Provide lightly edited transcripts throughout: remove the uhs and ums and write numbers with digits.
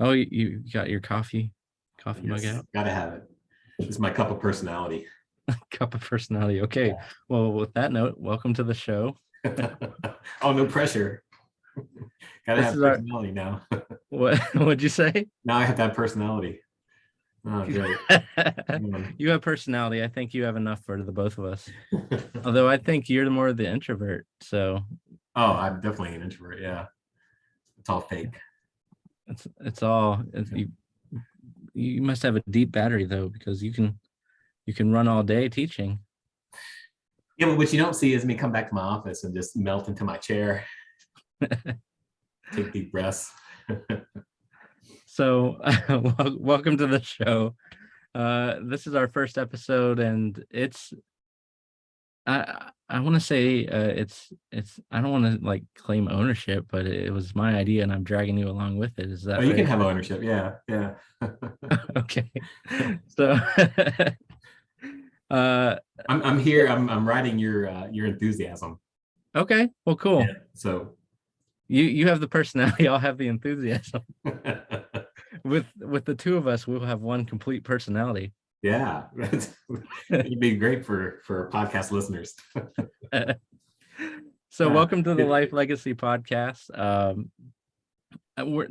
Oh, you got your coffee mug Yes, out. gotta have it. It's my cup of personality. Cup of personality. Okay. Well, with that note, welcome to the show. Oh, no pressure. Gotta This have is our personality now. what what'd you say? Now I have that personality. Oh, great. You have personality. I think you have enough for the both of us. Although I think you're more the introvert. So Oh, I'm definitely an introvert. Yeah, it's all fake. you must have a deep battery though, because you can run all day teaching. Yeah, but what you don't see is me come back to my office and just melt into my chair, take deep breaths. So welcome to the show. This is our first episode, and I want to say it's I don't want to like claim ownership, but it was my idea, and I'm dragging you along with it. Is Oh, that you can fair? have ownership. Yeah, yeah. Okay. So uh I'm here. I'm riding your enthusiasm. okay, well, cool. Yeah. So You have the personality, I'll have the enthusiasm. With the two of us, we'll have one complete personality. yeah, it'd be great for podcast listeners. So Yeah. welcome to the Life Legacy Podcast.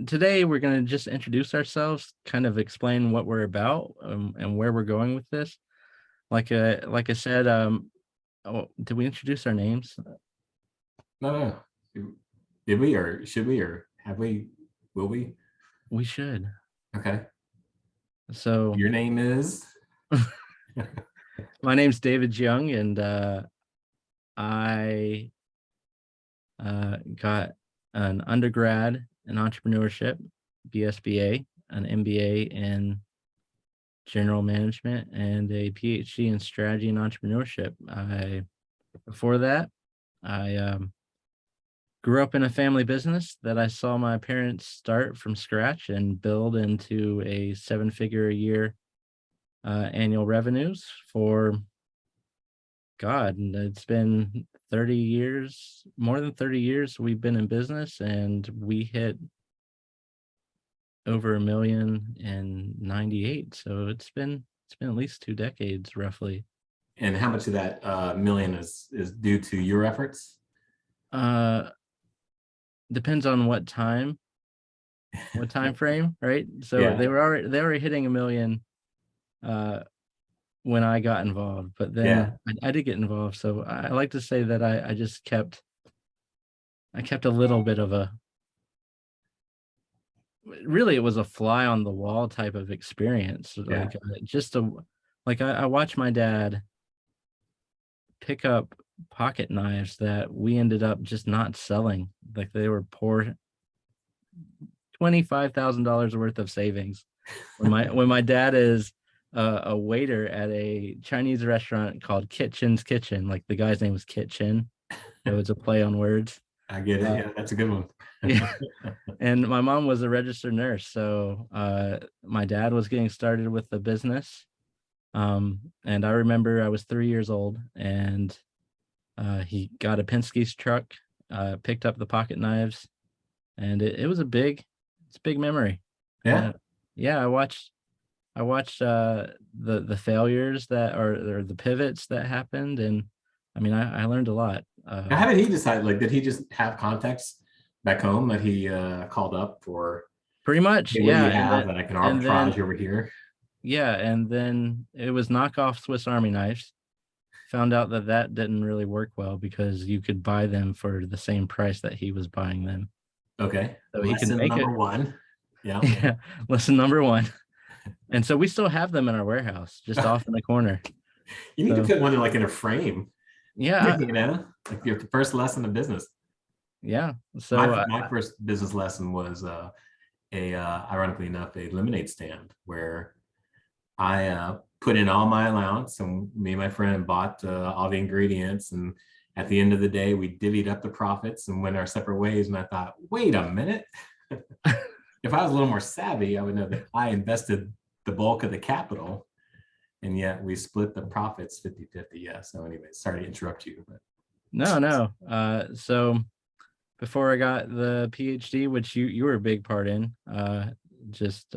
Today we're going to just introduce ourselves, kind of explain what we're about, and where we're going with this. Like I said, did we introduce our names? No, no. Did we or should we or have we? Will we? We should. Okay. So Your name is? my name's David Young, and I got an undergrad in entrepreneurship, BSBA, an MBA in general management, and a PhD in strategy and entrepreneurship. Before that, I grew up in a family business that I saw my parents start from scratch and build into a seven-figure a year annual revenues for God. And it's been 30 years, more than 30 years we've been in business, and we hit over a million in 98. So it's been at least 2 decades roughly. And how much of that million is due to your efforts? Uh Depends on what time frame, right? So Yeah, they were hitting a million uh when I got involved, but yeah, then I did get involved. So I like to say that I just kept a little bit of a, really it was a fly on the wall type of experience. yeah. Like just a like I watched my dad pick up pocket knives that we ended up just not selling. Like they were poor, $25,000 worth of savings. When my dad is a waiter at a Chinese restaurant called Kitchen's Kitchen, like the guy's name was Kitchen. It was a play on words. I get it. Uh, Yeah, that's a good one. yeah. And my mom was a registered nurse, so my dad was getting started with the business. And I remember I was 3 years old, and he got a Penske's truck, picked up the pocket knives, and it was it's a big memory. Yeah. Yeah, I watched the failures that or the pivots that happened, and I mean I learned a lot. Now, how did he decide? Like, did he just have contacts back home that he called up for? Pretty much, Hey, what do yeah. you and have then that I can and arbitrage then over here? yeah, and then it was knockoff Swiss Army knives. Found out that that didn't really work well because you could buy them for the same price that he was buying them. Okay. So he could Lesson make number it. one. Yeah. Yeah, lesson number one. And so we still have them in our warehouse, just off in the corner. You need to So put one in like in a frame, yeah, you know, like your first lesson of business. yeah. So My first business lesson was a ironically enough a lemonade stand where I put in all my allowance, and me and my friend bought all the ingredients, and at the end of the day we divvied up the profits and went our separate ways. And I thought, wait a minute, if I was a little more savvy, I would know that I invested the bulk of the capital, and yet we split the profits 50-50. Yeah, so anyway, sorry to interrupt you, but no. So before I got the PhD, which you were a big part in, just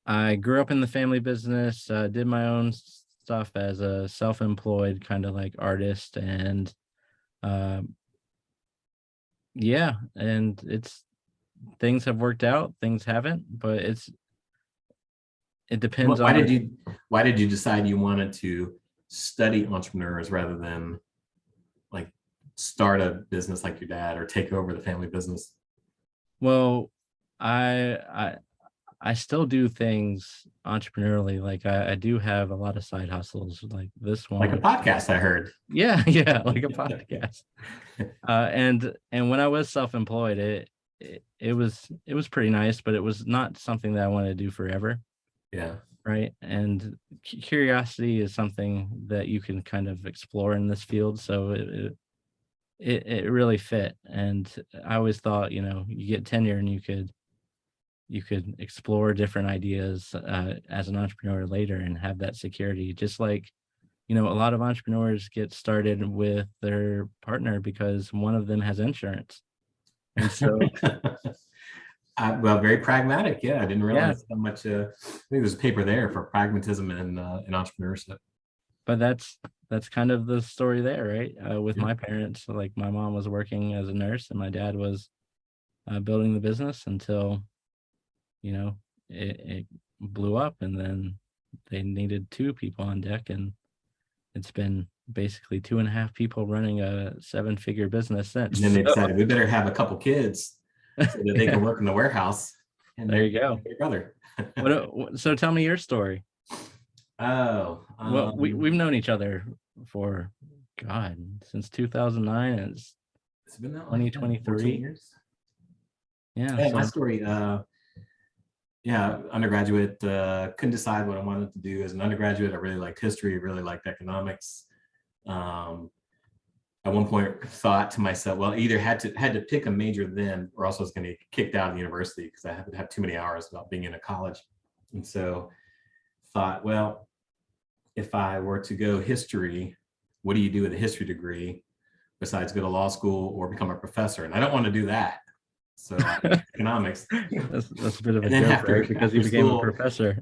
I grew up in the family business, did my own stuff as a self-employed kind of like artist, and um, yeah, and it's things have worked out, things haven't, but it depends Why on. did you decide you wanted to study entrepreneurs rather than like start a business like your dad or take over the family business? Well, I I I still do things entrepreneurially. Like I do have a lot of side hustles like this Like a one. podcast, I heard. Yeah, yeah, like a podcast. And when I was self-employed, it was pretty nice, but it was not something that I wanted to do forever, Yeah. right? And curiosity is something that you can kind of explore in this field, so it really fit. And I always thought, you get tenure and you could explore different ideas as an entrepreneur later and have that security. Just like, a lot of entrepreneurs get started with their partner because one of them has insurance. And so, Well, very pragmatic. Yeah, I didn't yeah, realize how much. I think there's a paper there for pragmatism in entrepreneurship. but that's kind of the story there, right? With Yeah. my parents, like my mom was working as a nurse and my dad was building the business until, you know, it blew up, and then they needed two people on deck, and it's been basically two and a half people running a seven-figure business And then since. they decided we better have a couple kids so that they Yeah, can work in the warehouse and there they're you go. their brother. So tell me your story. Oh, Well, we've known each other for God since 2009, and it's it's been that long, yeah, 14 2023. years. Yeah, Yeah, my so story, yeah, undergraduate, couldn't decide what I wanted to do as an undergraduate. I really liked history, really liked economics. Um, at one point thought to myself, well, either had to pick a major then, or else I was going to get kicked out of the university because I had to have too many hours about being in a college. And so thought, well, if I were to go history, what do you do with a history degree besides go to law school or become a professor? And I don't want to do that. So I picked economics. that's a bit of a And then joke, right? Because you after became a school, professor.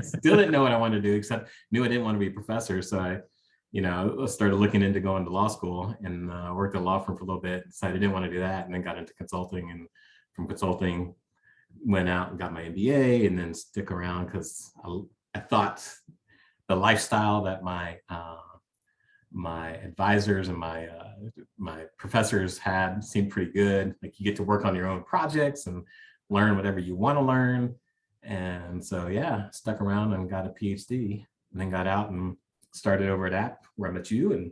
still didn't know what I wanted to do, except knew I didn't want to be a professor. So I started looking into going to law school and worked at a law firm for a little bit. Decided I didn't want to do that, and then got into consulting. And from consulting, went out and got my MBA, and then stick around because I thought the lifestyle that my advisors and my professors had seemed pretty good. Like you get to work on your own projects and learn whatever you want to learn. And so yeah, stuck around and got a PhD, and then got out and started over at App where I met you, and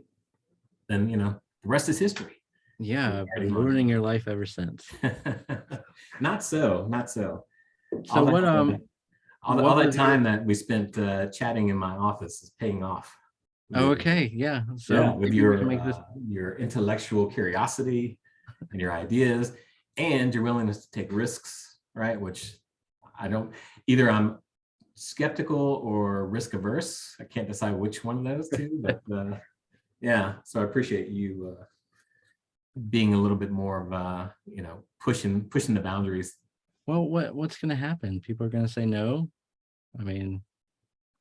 then the rest is history. Yeah, I've been Regarding ruining your life ever since. not so, not so. So All that what all what that was your time that we spent chatting in my office is paying off. Oh, With, okay, yeah. yeah, So with maybe we can make this. your intellectual curiosity and your ideas and your willingness to take risks, right? Which I don't, either I'm skeptical or risk averse. I can't decide which one of those two, but yeah. So I appreciate you being a little bit more of pushing the boundaries. Well, what's gonna happen? People are gonna say no. I mean,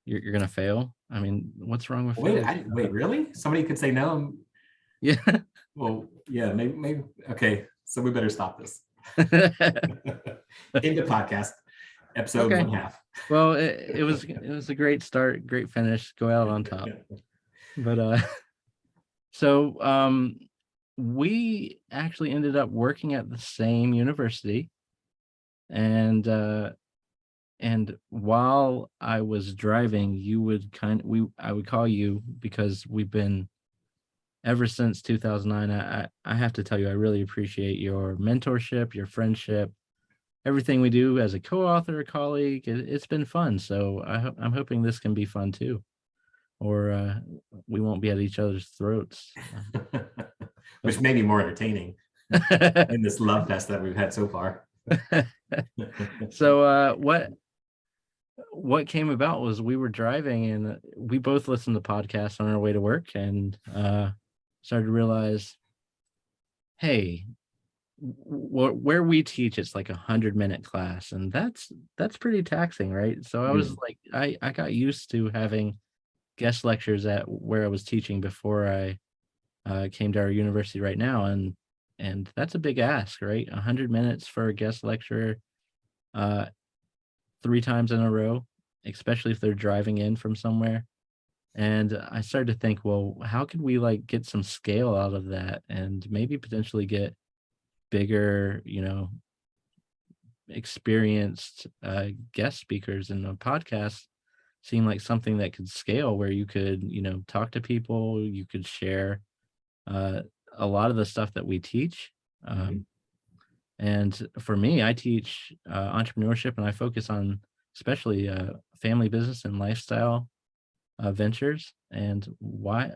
you're gonna fail. I mean, what's wrong with Wait, failing? wait, really? Somebody could say no. Yeah. Well, yeah, maybe. Okay, so we better stop this. In the podcast, episode Okay. one half. Well, it was a great start, great finish, go out on top. But so we actually ended up working at the same university, and while I was driving, I would call you because we've been ever since 2009. I have to tell you, I really appreciate your mentorship, your friendship, everything we do as a co-author, a colleague. It's been fun. So I'm hoping this can be fun too, or we won't be at each other's throats. Which may be more entertaining in this love fest that we've had so far. So what came about was we were driving and we both listened to podcasts on our way to work, and started to realize, hey, where we teach, it's like 100-minute class, and that's pretty taxing, right? So I was Mm, like, I got used to having guest lectures at where I was teaching before I came to our university right now, and that's a big ask, right? 100 minutes for a guest lecturer, uh, 3 times in a row, especially if they're driving in from somewhere. And I started to think, well, how could we like get some scale out of that and maybe potentially get bigger, experienced guest speakers in a podcast seem like something that could scale where you could, talk to people, you could share uh, a lot of the stuff that we teach. mhm, Um, and for me, I teach entrepreneurship and I focus on especially family business and lifestyle ventures. And why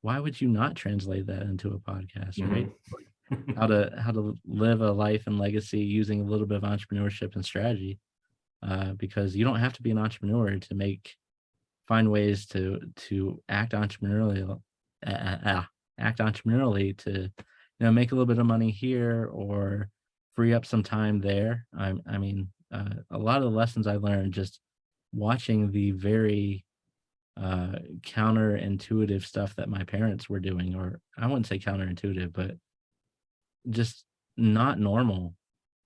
would you not translate that into a podcast, right? mhm. How to live a life and legacy using a little bit of entrepreneurship and strategy, because you don't have to be an entrepreneur to find ways to uh, uh, uh, act entrepreneurially to make a little bit of money here or free up some time there. I mean, a lot of the lessons I learned just watching the very counterintuitive stuff that my parents were doing, or I wouldn't say counterintuitive, but just not normal,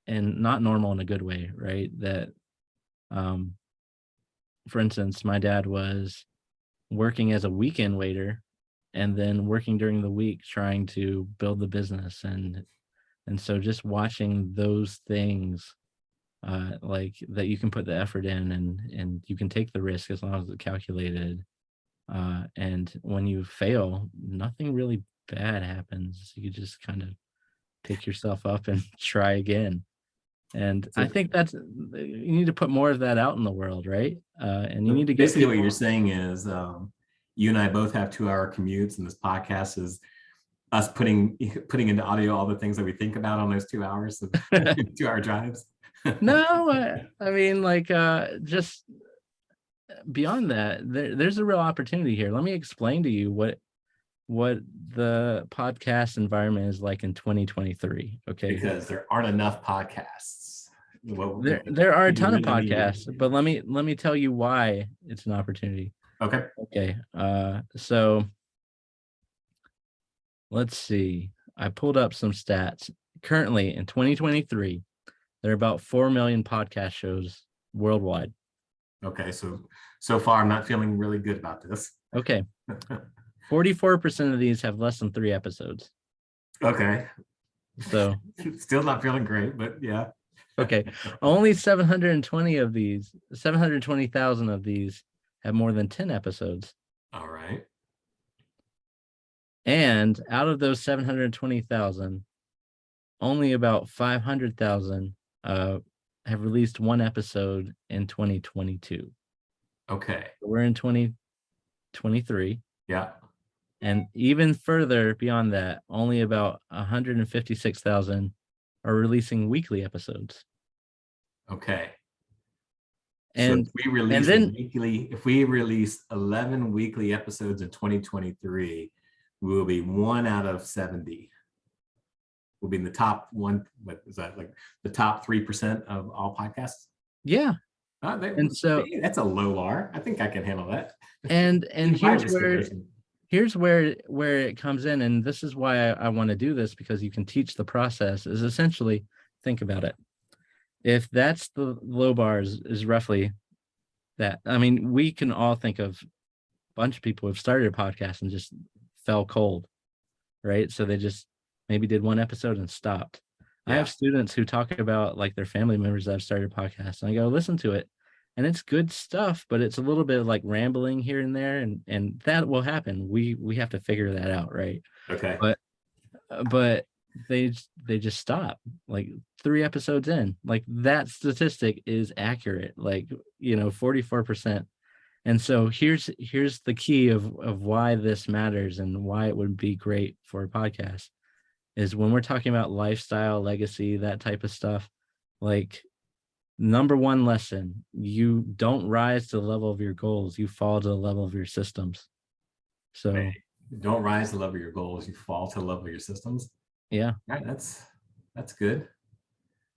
and not normal in a good way, right? That, um, for instance, my dad was working as a weekend waiter and then working during the week trying to build the business, and so just watching those things, like that you can put the effort in and you can take the risk as long as it's calculated, and when you fail, nothing really bad happens. You just kind of pick yourself up and try again. And I So, think that's you need to put more of that out in the world, right? And you so need to get basically, what people. you're saying is, you and I both have 2-hour commutes, and this podcast is us putting into audio all the things that we think about on those 2 hours of 2-hour drives. No, I mean, like, just beyond that, there's a real opportunity here. Let me explain to you what the podcast environment is like in 2023. Okay, Because there aren't enough podcasts. Well, there are a people ton of really need it. podcasts, but let me tell you why it's an opportunity. Okay. Okay, so let's see. I pulled up some stats. Currently in 2023, there are about 4 million podcast shows worldwide. Okay. So far, I'm not feeling really good about this. Okay, 44% of these have less than 3 episodes. Okay. So, Still not feeling great, but yeah. okay, only 720,000 of these have more than 10 episodes. All right. And out of those 720,000, only about 500,000 have released one episode in 2022. Okay. We're in 2023. Yeah. And even further beyond that, only about 156,000 are releasing weekly episodes. Okay. So And if then we release 11 weekly episodes in 2023, we will be 1 out of 70. We'll be in the top one. What is that, like the top 3% of all podcasts? yeah. And so That's a low bar. I think I can handle that. and In my here's where estimation. it comes in, and this is why I want to do this, because you can teach the process. Is essentially, think about it. If that's the low bars is roughly that. I mean, we can all think of a bunch of people who've started a podcast and just fell cold, right? So they just maybe did one episode and stopped. I Yeah. have students who talk about like their family members that have started podcasts, and I go listen to it, and it's good stuff, but it's a little bit like rambling here and there, and that will happen. We have to figure that out, right? Okay. But they just stop like 3 episodes in. Like that statistic is accurate, like 44%. And so here's the key of why this matters and why it would be great for a podcast is when we're talking about lifestyle, legacy, that type of stuff. Like, number one lesson, you don't rise to the level of your goals, you fall to the level of your systems. So Don't rise to the level of your goals. You fall to the level of your systems. yeah. Right. That's That's good.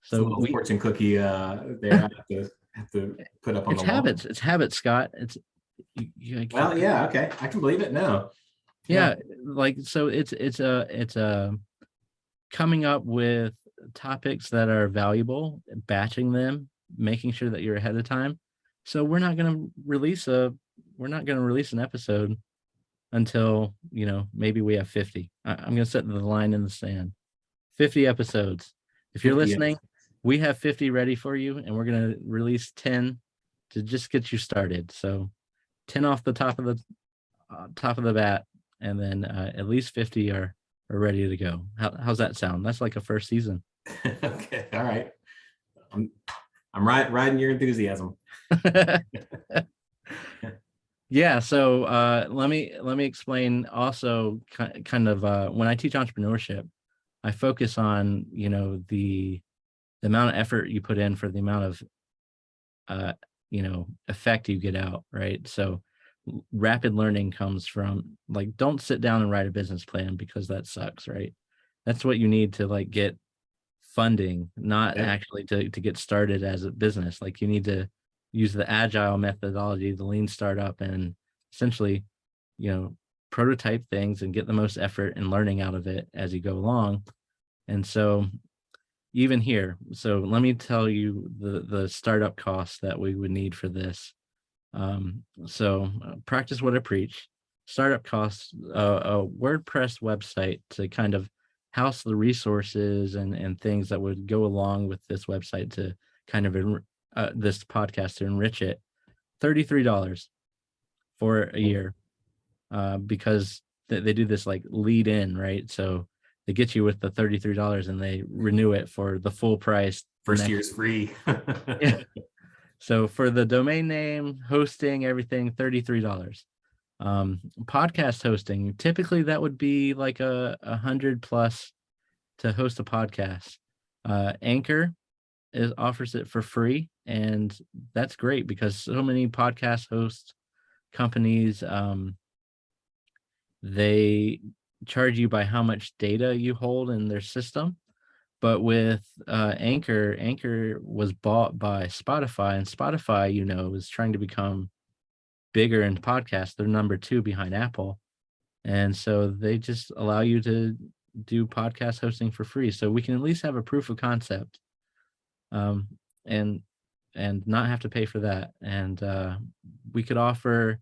It's a So little fortune cookie there. I have to put up on it's the wall. habits. It's habits, Scott. It's Well, yeah, okay. I can believe it now. yeah, like so it's coming up with topics that are valuable, batching them, making sure that you're ahead of time. So we're not going to release an episode until, maybe we have 50. I'm going to set the line in the sand. 50 episodes. If you're 50 listening, we have 50 ready for you, and we're going to release 10 to just get you started. So 10 off the top of the bat, and then at least 50 are ready to go. How's that sound? That's like a first season. Okay, all right. I'm riding your enthusiasm. Yeah, so let me explain also kind of when I teach entrepreneurship, I focus on, the amount of effort you put in for the amount of effect you get out, right? So rapid learning comes from, like, don't sit down and write a business plan, because that sucks, right? That's what you need to, like, get funding, not actually to get started as a business. Like, you need to use the agile methodology, the lean startup, and essentially, prototype things and get the most effort and learning out of it as you go along. And so even here, so let me tell you the startup costs that we would need for this. Practice what I preach. Startup costs a WordPress website to kind of house the resources and things that would go along with this website to kind of this podcast to enrich it. $33 for a year, because they do this like lead in, right? So they get you with the $33 and they renew it for the full price. First year's free. Yeah. So for the domain name, hosting, everything, $33. Podcast hosting, typically that would be like a 100 plus to host a podcast. Anchor offers it for free, and that's great because so many podcast host companies, they charge you by how much data you hold in their system. But with Anchor was bought by Spotify, and Spotify, is trying to become bigger in podcasts. They're number 2 behind Apple. And so they just allow you to do podcast hosting for free. So we can at least have a proof of concept, and not have to pay for that. And we could offer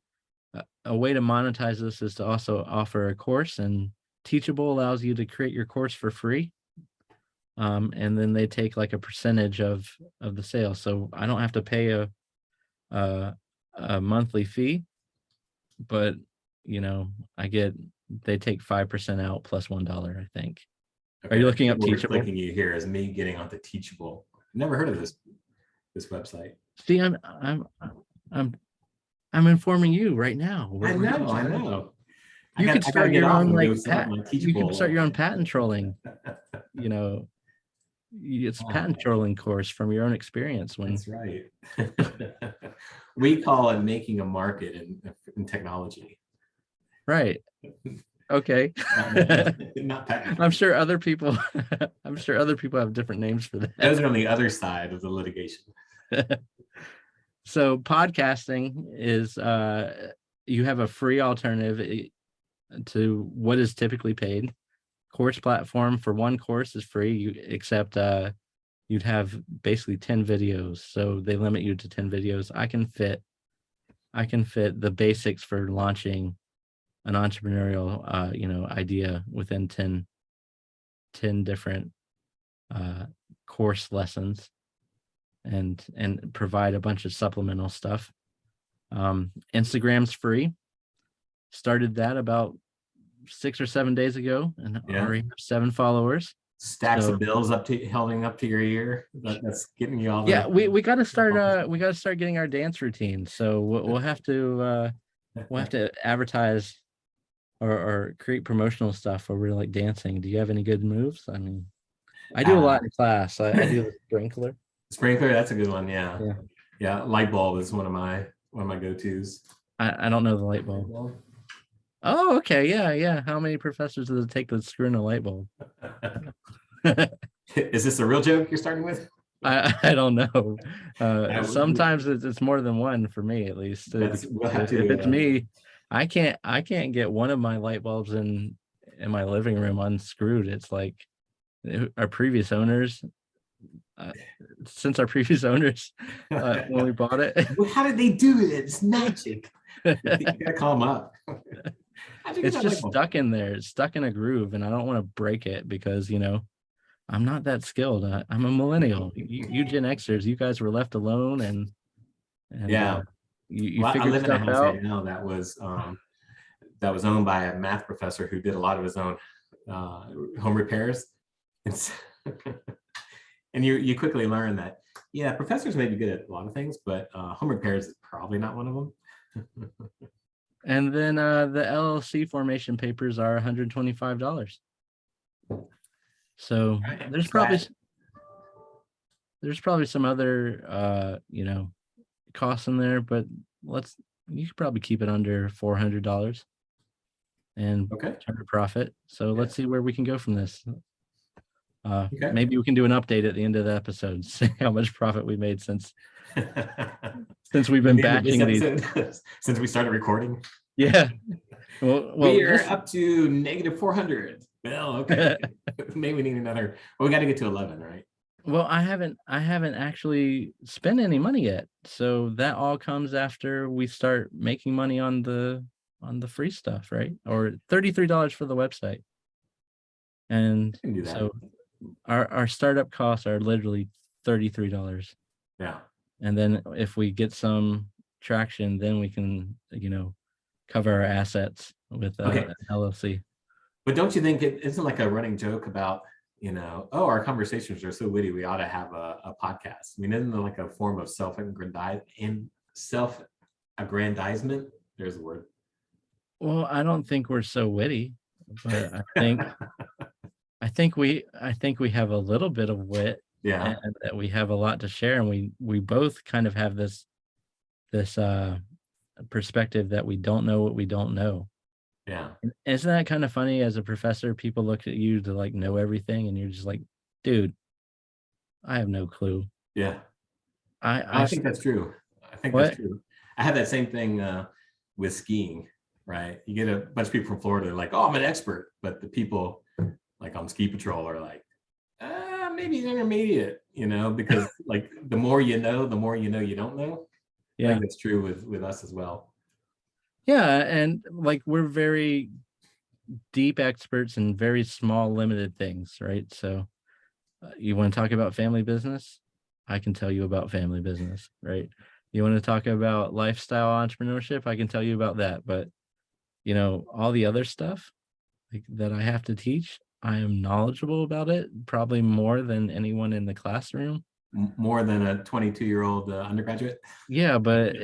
a way to monetize this is to also offer a course, and Teachable allows you to create your course for free. And then they take like a percentage of the sale. So I don't have to pay a monthly fee, but they take 5% out plus $1, I think. Okay, are you looking up what Teachable? We're clicking you here is me getting onto Teachable. Never heard of this website. See, I'm informing you right now. I know. You could start your own you can start your own patent patent trolling. It's a patent trolling course from your own experience. That's right. We call it making a market in technology. Right. Okay. Not patent. I'm sure other people have different names for that. Those are on the other side of the litigation. So podcasting is you have a free alternative to what is typically paid. Course platform for one course is free, except you'd have basically 10 videos. So they limit you to 10 videos. I can fit the basics for launching an entrepreneurial idea within 10 different course lessons, and provide a bunch of supplemental stuff. Instagram's free. Started that about 6 or 7 days ago, and already have 7 followers. Stacks of bills holding up to your ear. That's getting you all. Yeah, we got to start getting our dance routine. So we'll have to advertise or create promotional stuff where we're like dancing. Do you have any good moves? I mean, I do a lot in class. I do the sprinkler. Sprinkler, that's a good one. Yeah. Light bulb is one of my go-tos. I don't know the light bulb. Oh, okay. Yeah. How many professors does it take to screw in a light bulb? Is this a real joke you're starting with? I don't know. Uh, Sometimes it's more than one for me, at least. we'll have If to. it's me, I can't get one of my light bulbs in my living room unscrewed. It's like our previous owners, uh, since our previous owners, when we bought it. Well, how did they do it? It's magic. You gotta call them up. How'd you get It's that just light bulb? stuck in there. It's stuck in a groove, and I don't want to break it because I'm not that skilled. I'm a millennial. You Gen Xers, you guys were left alone, and Yeah. you Well, I figured live in a stuff house out. right now that was owned by a math professor who did a lot of his own home repairs. It's and you quickly learn that, yeah, professors may be good at a lot of things, but home repairs is probably not one of them. And then the LLC formation papers are $125. So Right. there's probably some other costs in there, but you could probably keep it under $400 and Okay. turn a profit. So Yeah. let's see where we can go from this. Okay. Maybe we can do an update at the end of the episode, see how much profit we made since we've been batching these. Since we started recording. Yeah. Well, We are up to -400. Well, okay. Maybe we need another. Well, we got to get to 11, right? Well, I haven't actually spent any money yet. So that all comes after we start making money on the free stuff, right? Or $33 for the website. And We can do that. so our startup costs are literally $33. Yeah. And then if we get some traction, then we can, cover our assets with Okay. an LLC. But don't you think it isn't like a running joke about, oh, our conversations are so witty, we ought to have a podcast? I mean, isn't it like a form of self-aggrandizement? There's the word. Well, I don't think we're so witty, but I think we have a little bit of wit, Yeah. and that we have a lot to share, and we both kind of have this perspective that we don't know what we don't know. Yeah. Isn't that kind of funny? As a professor, people look at you to like know everything, and you're just like, dude, I have no clue. Yeah. I I think that's true. I think What? that's true. I had that same thing with skiing, right? You get a bunch of people from Florida like, oh, I'm an expert. But the people like on ski patrol are like, maybe intermediate, because like the more you know, the more you know you don't know. I Yeah. think that's true with us as well. Yeah, and like we're very deep experts in very small, limited things, right? So you want to talk about family business? I can tell you about family business, right? You want to talk about lifestyle entrepreneurship? I can tell you about that. But all the other stuff like that I have to teach, I am knowledgeable about it, probably more than anyone in the classroom. More than a 22-year-old undergraduate. Yeah, but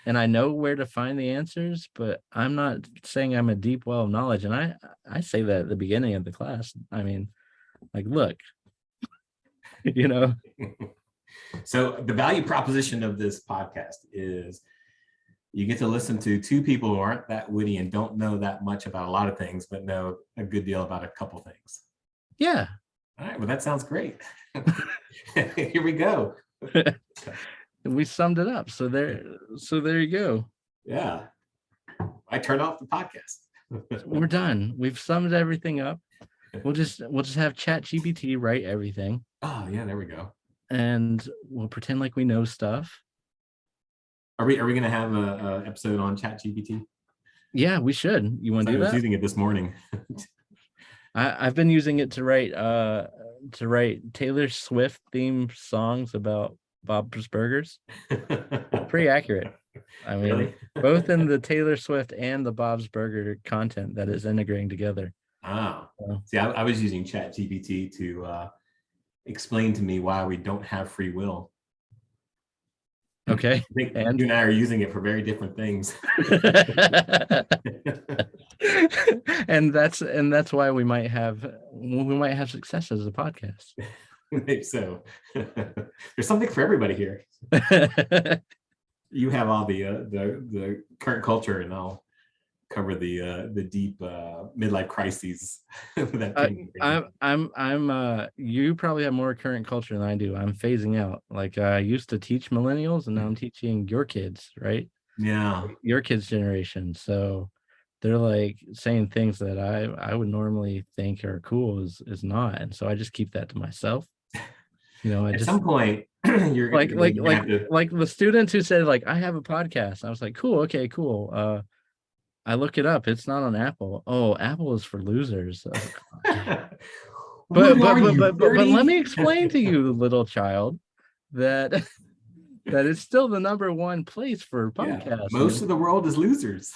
and I know where to find the answers, but I'm not saying I'm a deep well of knowledge. And I say that at the beginning of the class. I mean, like, look, So the value proposition of this podcast is you get to listen to two people who aren't that witty and don't know that much about a lot of things, but know a good deal about a couple things. Yeah. All right. Well, that sounds great. Here we go. We summed it up. So there you go. Yeah. I turned off the podcast. We're done. We've summed everything up. We'll just have ChatGPT write everything. Oh yeah, there we go. And we'll pretend like we know stuff. Are we going to have a episode on ChatGPT? Yeah, we should. You want to do that? I was using it this morning. I've been using it to write Taylor Swift themed songs about Bob's Burgers. Pretty accurate. I mean, really? Both in the Taylor Swift and the Bob's Burger content that is integrating together. Oh, see, I was using ChatGPT to explain to me why we don't have free will. Okay. I think you and I are using it for very different things. and that's why we might have success as a podcast. Maybe so. There's something for everybody here. You have all the current culture, and I'll cover the deep midlife crises that people are facing. I'm you probably have more current culture than I do. I'm phasing out. Like I used to teach millennials and now I'm teaching your kids, right? Yeah. Your kids' generation. So they're like saying things that I would normally think are cool is not. And so I just keep that to myself. I At just some point, you're like like gonna like have to. like the students who said like I have a podcast. I was like, cool, okay, cool. I look it up. It's not on Apple. Oh, Apple is for losers. Oh, God. What are you, But let 30? me explain to you, little child, that that it's still the number one place for Yeah, podcasts. most of the world is losers.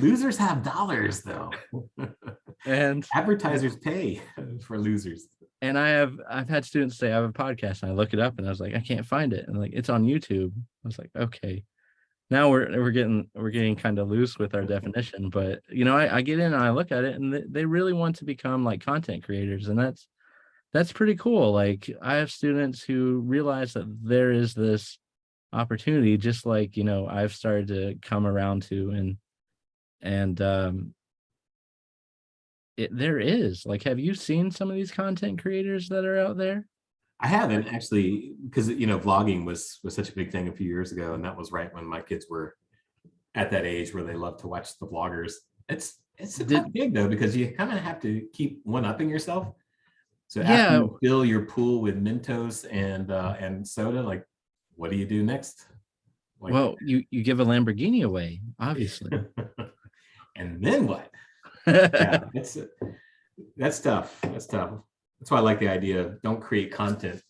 Losers have dollars, though. and Advertisers pay for losers. and I've had students say I have a podcast and I look it up and I was like, I can't find it. And like it's on YouTube. I was like, okay. Now we're getting kind of loose with our definition, but I get in and I look at it and they really want to become like content creators, and that's pretty cool. Like I have students who realize that there is this opportunity, just like I've started to come around to, and there is like, have you seen some of these content creators that are out there? I haven't actually, because vlogging was such a big thing a few years ago, and that was right when my kids were at that age where they love to watch the vloggers. It's a tough gig though, because you kind of have to keep one upping yourself. So after Yeah, you fill your pool with Mentos and soda, like what do you do next? Like, well, you give a Lamborghini away, obviously. and then what? Yeah, that's tough. That's tough. That's why I like the idea of don't create content,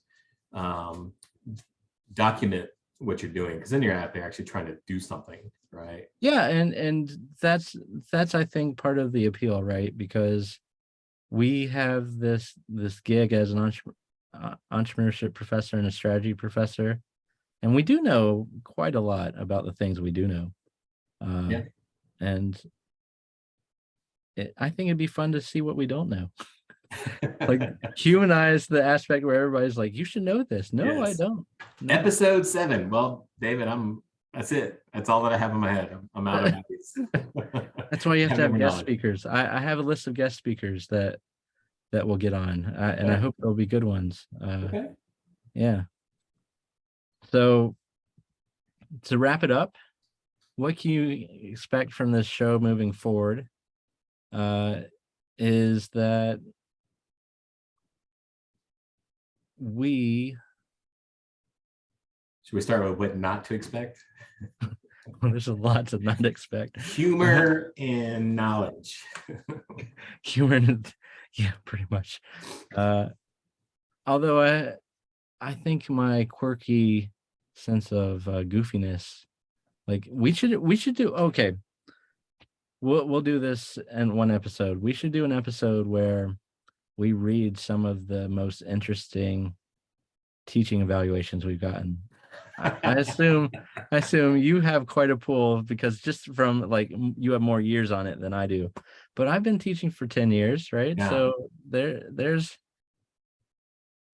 document what you're doing, because then you're out there actually trying to do something, right? Yeah, and that's I think part of the appeal, right? Because we have this gig as an entrepreneurship professor and a strategy professor, and we do know quite a lot about the things we do know. Yeah. And I think it'd be fun to see what we don't know. Like humanize the aspect where everybody's like, you should know this. No, I Yes. don't. No. Episode 7. Well, David, that's it. That's all that I have in my head. I'm out of ideas. That's why you have to have more guest knowledge. speakers. I have a list of guest speakers that we'll get on, and I hope they'll be good ones. Okay. Yeah. So to wrap it up, what can you expect from this show moving forward? Is that Should we start with what not to expect? there's a lot to not expect. Humor and knowledge. Humor, yeah, pretty much. Although I think my quirky sense of goofiness, like we should do, okay. We'll do this in one episode. We should do an episode where we read some of the most interesting teaching evaluations we've gotten. I assume you have quite a pool, because just from like you have more years on it than I do. But I've been teaching for 10 years, right? Yeah. So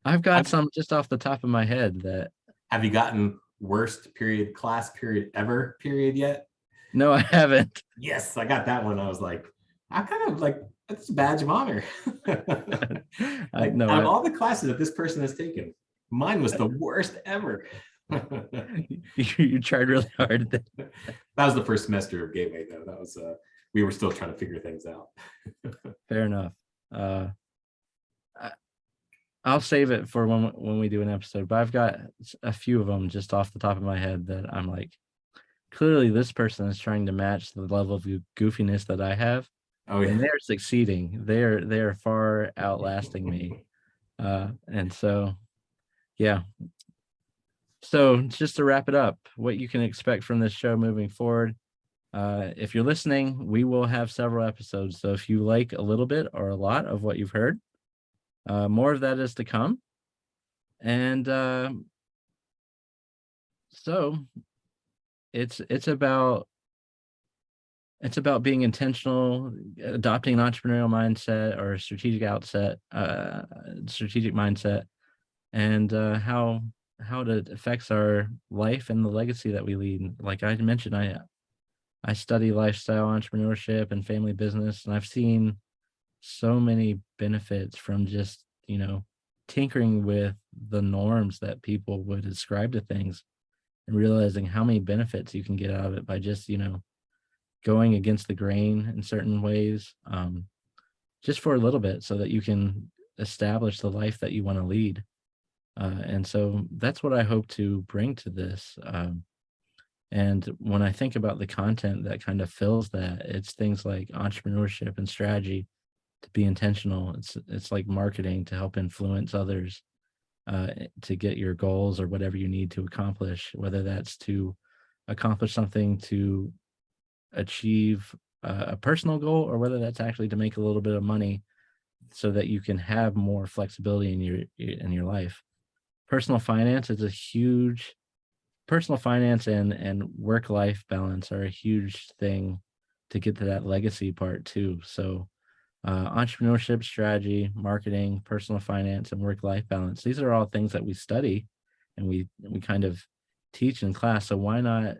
I've got some just off the top of my head that. Have you gotten worst class period ever yet? No, I haven't. Yes, I got that one. I was like, I kind of like, that's a badge of honor. Like, No, out of all the classes that this person has taken, mine was the worst ever. you tried really hard. That was the first semester of Gateway, though. That was we were still trying to figure things out. Fair enough. I'll save it for when we do an episode, but I've got a few of them just off the top of my head that I'm like, clearly this person is trying to match the level of goofiness that I have. Oh yeah. And they're succeeding. They're far outlasting me. And so, yeah. So just to wrap it up, what you can expect from this show moving forward. If you're listening, we will have several episodes. So if you like a little bit or a lot of what you've heard, more of that is to come. And so it's about being intentional, adopting an entrepreneurial mindset or a strategic mindset, and how how it affects our life and the legacy that we lead. Like I mentioned, I study lifestyle entrepreneurship and family business, and I've seen so many benefits from just, tinkering with the norms that people would ascribe to things, and realizing how many benefits you can get out of it by just, going against the grain in certain ways, just for a little bit so that you can establish the life that you want to lead. And so that's what I hope to bring to this. And when I think about the content that kind of fills that, it's things like entrepreneurship and strategy to be intentional. It's like marketing to help influence others, to get your goals or whatever you need to accomplish, whether that's to accomplish something to achieve a personal goal, or whether that's actually to make a little bit of money so that you can have more flexibility in your life. Personal finance is a huge Personal finance and work life balance are a huge thing to get to that legacy part too. So entrepreneurship, strategy, marketing, personal finance, and work life balance, these are all things that we study and we kind of teach in class. So why not,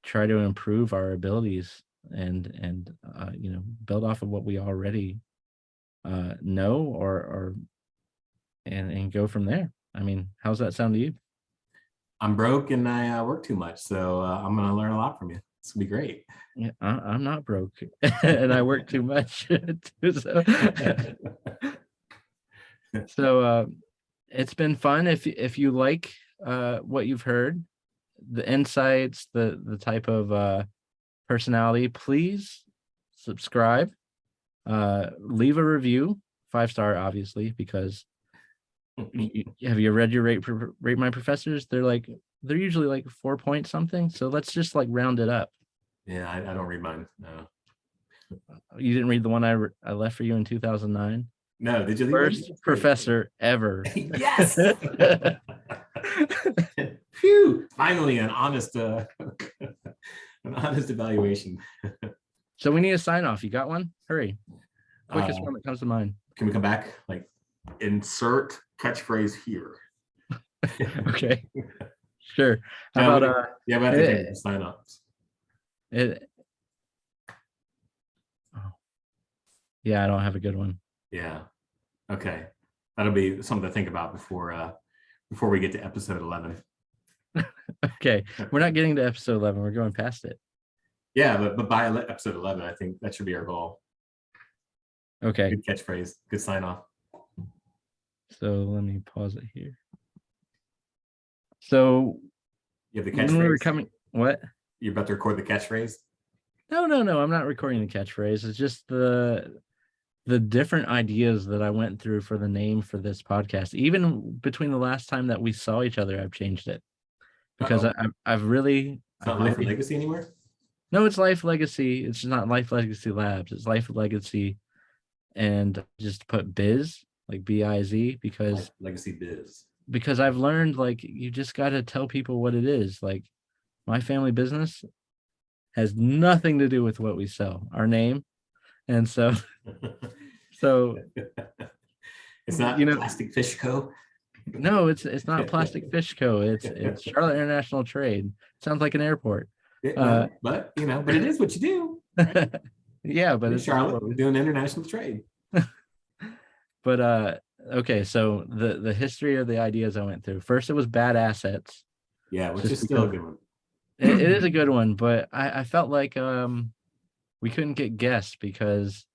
try to improve our abilities and build off of what we already know, or and go from there. I mean, how's that sound to you? I'm broke and I work too much, so I'm gonna learn a lot from you. It's gonna be great. Yeah, I'm not broke, and I work too much too, so it's been fun. If you like what you've heard, the insights, the type of personality, please subscribe, leave a review, 5-star obviously, because have you read your rate my professors? They're usually like 4 point something, so let's just like round it up. Yeah, I don't read mine. No. You didn't read the one I left for you in 2009? No, did you leave First professor ever. Yes. Phew! Finally, an honest evaluation. So we need a sign off. You got one? Hurry. Quickest one that comes to mind. Can we come back? Like, insert catchphrase here. Okay. Sure. How about yeah, we have to think of sign offs. Yeah, I don't have a good one. Yeah. Okay. That'll be something to think about before we get to episode 11. Okay. We're not getting to episode 11. We're going past it. Yeah, but by episode 11, I think that should be our goal. Okay. Good catchphrase. Good sign off. So let me pause it here. So you have the catchphrase. When we were coming, what? You're about to record the catchphrase? No. I'm not recording the catchphrase. It's just the different ideas that I went through for the name for this podcast. Even between the last time that we saw each other, I've changed it because I've really. It's not Life Legacy anymore? No, it's Life Legacy. It's not Life Legacy Labs. It's Life Legacy, and just put Biz, like BIZ, because Life Legacy Biz. Because I've learned, like, you just got to tell people what it is. Like, my family business has nothing to do with what we sell, our name. And so it's not Plastic Fish Co. No, it's not Plastic Fish Co. It's Charlotte International Trade. Sounds like an airport. But it is what you do. Right? Yeah, but it's Charlotte, we're doing international trade. But okay, so the history of the ideas I went through. First, it was Bad Assets. Yeah, which is still a good one. It is a good one, but I felt like we couldn't get guests because,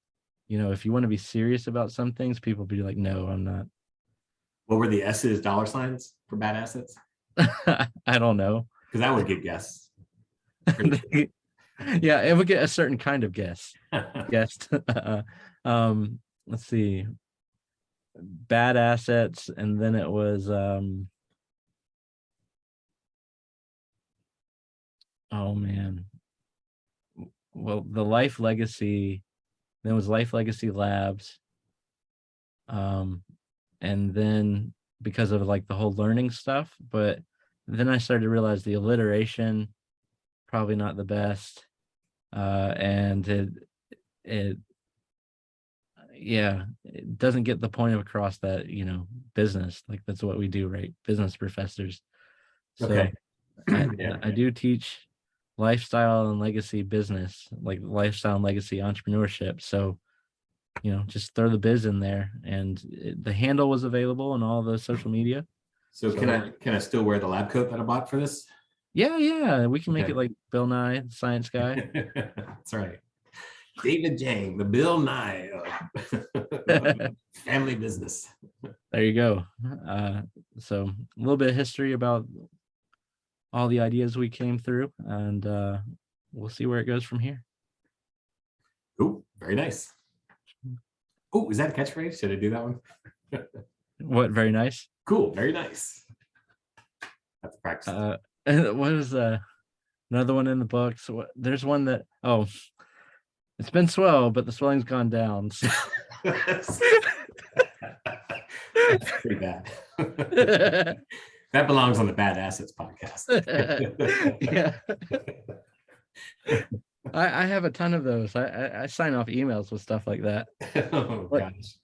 if you want to be serious about some things, people be like, no, I'm not. What were the S's, dollar signs for Bad Assets? I don't know. Because that would get guests. Yeah, it would get a certain kind of guest. Let's see. Bad Assets, and then it was oh man. Well, the Life Legacy, then it was Life Legacy Labs. And then because of like the whole learning stuff, but then I started to realize the alliteration probably not the best. And it yeah, it doesn't get the point across that, business, like that's what we do, right? Business professors. So Okay. I Yeah. I do teach lifestyle and legacy business, like lifestyle and legacy entrepreneurship. So, just throw the biz in there, and the handle was available on all the social media. So can So I still wear the lab coat that I bought for this? yeah, we can make Okay. it like Bill Nye, the Science Guy. That's right. David Jang, the Bill Nye of There family business. you go. So a little bit of history about all the ideas we came through, and we'll see where it goes from here. Oh, very nice. Oh, is that a catchphrase? Should I do that one? What? Very nice. Cool, very nice. That's practice. What is another one in the books? There's one that it's been swell, but the swelling's gone down. So. That's pretty bad. That belongs on the Bad Assets podcast. Yeah. I have a ton of those. I sign off emails with stuff like that. Oh gosh.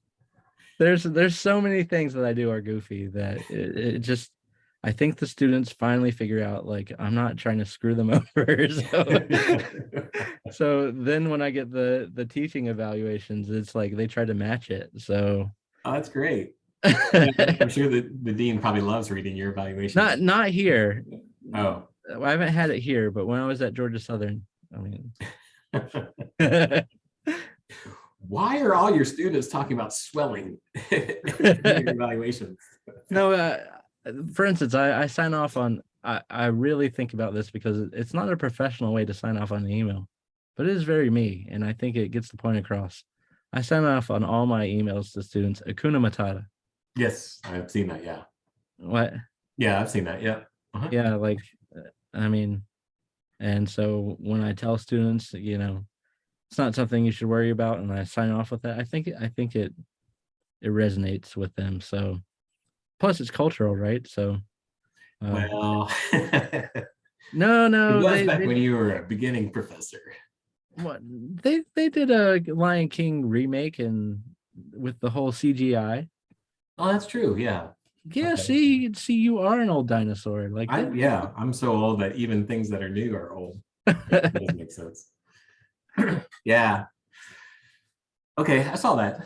There's so many things that I do are goofy that it just, I think the students finally figure out, like, I'm not trying to screw them over. So then when I get the teaching evaluations, it's like they try to match it. So Oh, that's great. I'm sure the dean probably loves reading your evaluations. not here. Oh. I haven't had it here, but when I was at Georgia Southern, I mean. Why are all your students talking about swelling in your evaluations? No, for instance, I sign off on, I really think about this because it's not a professional way to sign off on an email, but it is very me, and I think it gets the point across. I sign off on all my emails to students, Hakuna Matata. Yes, I've seen that. Yeah. What? Yeah, I've seen that. Yeah. Uh-huh. Yeah, like, I mean, and so when I tell students, it's not something you should worry about, and I sign off with that, I think it resonates with them. So plus it's cultural, right? So Well, no, it was they back when you were a beginning professor. what they did a Lion King remake, and with the whole CGI. Oh, that's true. Yeah. Yeah, Okay. see, you are an old dinosaur. Like Yeah, I'm so old that even things that are new are old. That doesn't make sense. Yeah. Okay, I saw that.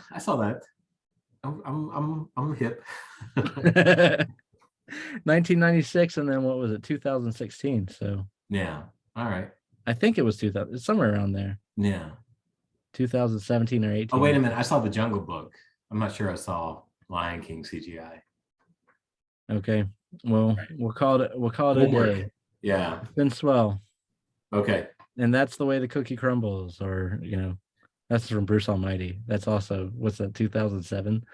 I'm hip. 1996, and then what was it, 2016? So Yeah. All right. I think it was 2000, somewhere around there, Yeah. 2017 or 18. Oh, wait a minute. I saw the Jungle Book. I'm not sure I saw Lion King CGI. Okay, well, Right. we'll call it a Homework. day. Yeah. It's been swell, Okay. and that's the way the cookie crumbles. Or that's from Bruce Almighty. That's also, what's that, 2007?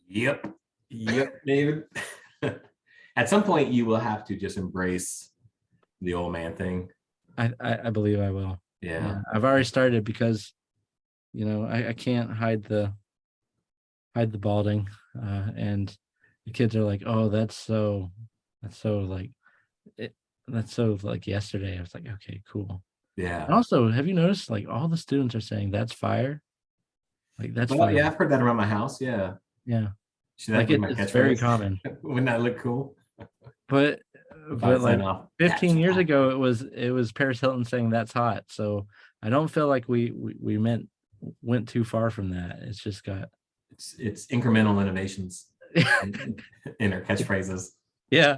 Yep. Yep, David. At some point, you will have to just embrace the old man thing. I believe I will. Yeah. I've already started because I can't hide the balding, and the kids are like, oh, that's so like it, that's so like yesterday. I was like, okay, cool. Yeah. And also, have you noticed, like, all the students are saying that's fire? Like, that's Well, fire. yeah, I've heard that around my house. Yeah. Yeah. Should that Like be my it's very catchphrase? common. Wouldn't that look cool? But If I sign like off. 15 years That's ago, it was Paris Hilton saying that's hot. So I don't feel like we went too far from that. It's just got it's incremental innovations in our catchphrases. yeah.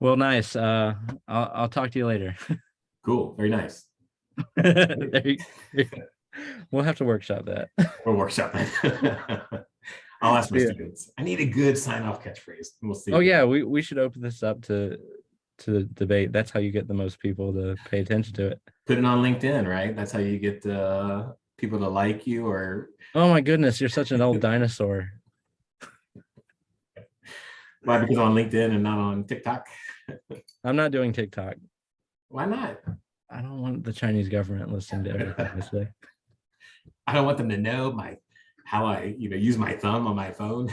Well, nice. I'll talk to you later. Cool. Very nice. We'll have to workshop that. We'll workshop it. I'll ask my students. I need a good sign-off catchphrase. We'll see. Oh yeah, we should open this up to debate. That's how you get the most people to pay attention to it. Put it on LinkedIn, right? That's how you get people to like you. Or oh my goodness, you're such an old dinosaur. Why? Because on LinkedIn and not on TikTok? I'm not doing TikTok. Why not? I don't want the Chinese government listening to everything I say. I don't want them to know how I use my thumb on my phone.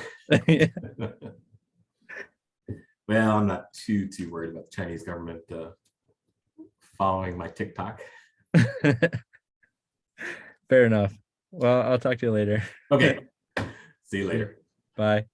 Well, I'm not too worried about the Chinese government Fair enough. Well, I'll talk to you later. Okay. See you See ya. later. Bye.